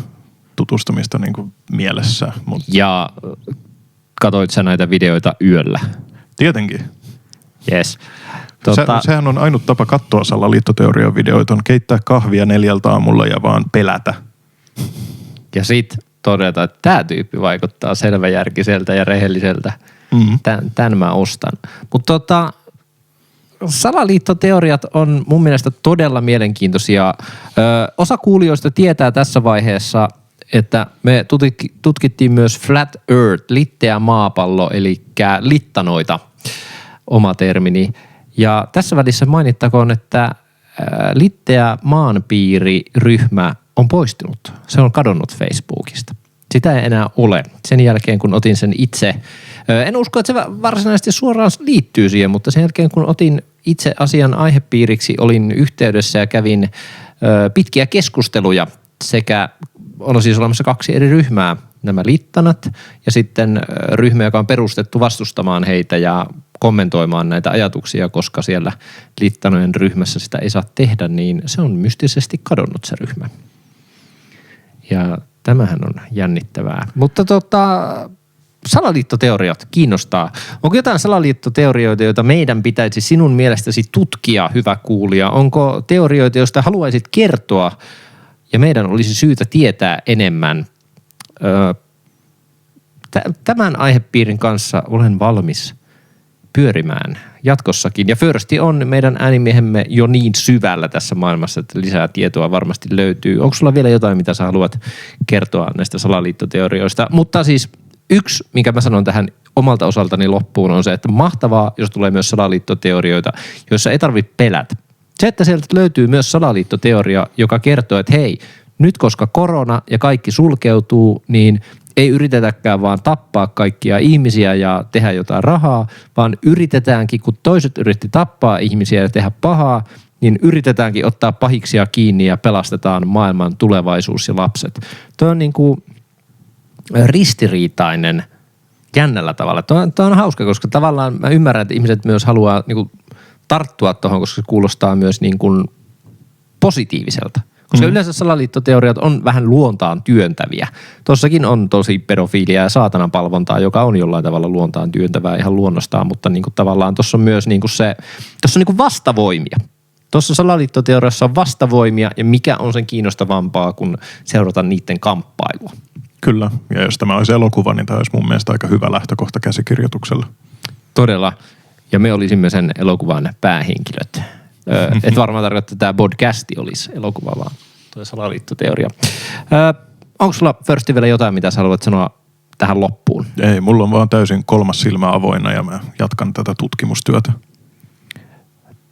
tutustumista niin kuin mielessä. Ja katoit sä näitä videoita yöllä? Tietenkin. Yes. Sehän on ainut tapa katsoa salaliittoteorian videoita, on keittää kahvia 4 aamulla ja vaan pelätä. Ja sit todeta, että tää tyyppi vaikuttaa selväjärkiseltä ja rehelliseltä. Mm-hmm. Tän mä ostan. Mutta salaliittoteoriat on mun mielestä todella mielenkiintoisia. Osa kuulijoista tietää tässä vaiheessa, että me tutkittiin myös Flat Earth, litteä maapallo, eli littanoita, oma termini. Ja tässä välissä mainittakoon, että litteä maanpiiriryhmä on poistunut. Se on kadonnut Facebookista. Sitä ei enää ole. Sen jälkeen, kun otin sen itse, en usko, että se varsinaisesti suoraan liittyy siihen, mutta sen jälkeen, kun otin itse asian aihepiiriksi, olin yhteydessä ja kävin pitkiä keskusteluja sekä on siis olemassa 2 eri ryhmää, nämä littanat ja sitten ryhmä, joka on perustettu vastustamaan heitä ja kommentoimaan näitä ajatuksia, koska siellä littanojen ryhmässä sitä ei saa tehdä, niin se on mystisesti kadonnut se ryhmä. Ja tämähän on jännittävää. Mutta salaliittoteoriat kiinnostaa. Onko jotain salaliittoteorioita, joita meidän pitäisi sinun mielestäsi tutkia, hyvä kuulija? Onko teorioita, joista haluaisit kertoa ja meidän olisi syytä tietää enemmän? Tämän aihepiirin kanssa olen valmis pyörimään jatkossakin. Ja Försti on meidän äänimiehemme jo niin syvällä tässä maailmassa, että lisää tietoa varmasti löytyy. Onko sulla vielä jotain, mitä sä haluat kertoa näistä salaliittoteorioista? Mutta siis yksi, minkä mä sanon tähän omalta osaltani loppuun, on se, että mahtavaa, jos tulee myös salaliittoteorioita, joissa ei tarvitse pelätä. Se, että sieltä löytyy myös salaliittoteoria, joka kertoo, että hei, nyt koska korona ja kaikki sulkeutuu, niin ei yritetäkään vaan tappaa kaikkia ihmisiä ja tehdä jotain rahaa, vaan yritetäänkin, kun toiset yritti tappaa ihmisiä ja tehdä pahaa, niin yritetäänkin ottaa pahiksia kiinni ja pelastetaan maailman tulevaisuus ja lapset. Tuo on niin kuin ristiriitainen jännällä tavalla. Tuo on hauska, koska tavallaan mä ymmärrän, että ihmiset myös haluaa niin kuin tarttua tuohon, koska se kuulostaa myös niin kuin positiiviselta. Koska yleensä salaliittoteoriat on vähän luontaan työntäviä. Tossakin on tosi pedofiilia ja saatanan palvontaa, joka on jollain tavalla luontaan työntävää ihan luonnostaan, mutta niin kuin tavallaan tuossa on myös niin kuin tuossa on niin kuin vastavoimia. Tuossa salaliittoteoriassa on vastavoimia ja mikä on sen kiinnostavampaa, kun seurata niiden kamppailua. Kyllä, ja jos tämä olisi elokuva, niin tämä olisi mun mielestä aika hyvä lähtökohta käsikirjoitukselle. Todella, ja me olisimme sen elokuvan päähenkilöt. Et varmaan tarkoittaa, että tämä podcasti olisi elokuva, vaan tuo salaliittoteoria. Onko sulla Försti vielä jotain, mitä sä haluat sanoa tähän loppuun? Ei, mulla on vaan täysin 3. silmä avoinna ja mä jatkan tätä tutkimustyötä.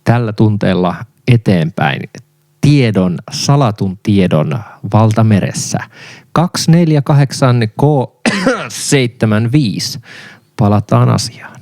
Tällä tunteella eteenpäin salatun tiedon valtameressä. 248 K75. Palataan asiaan.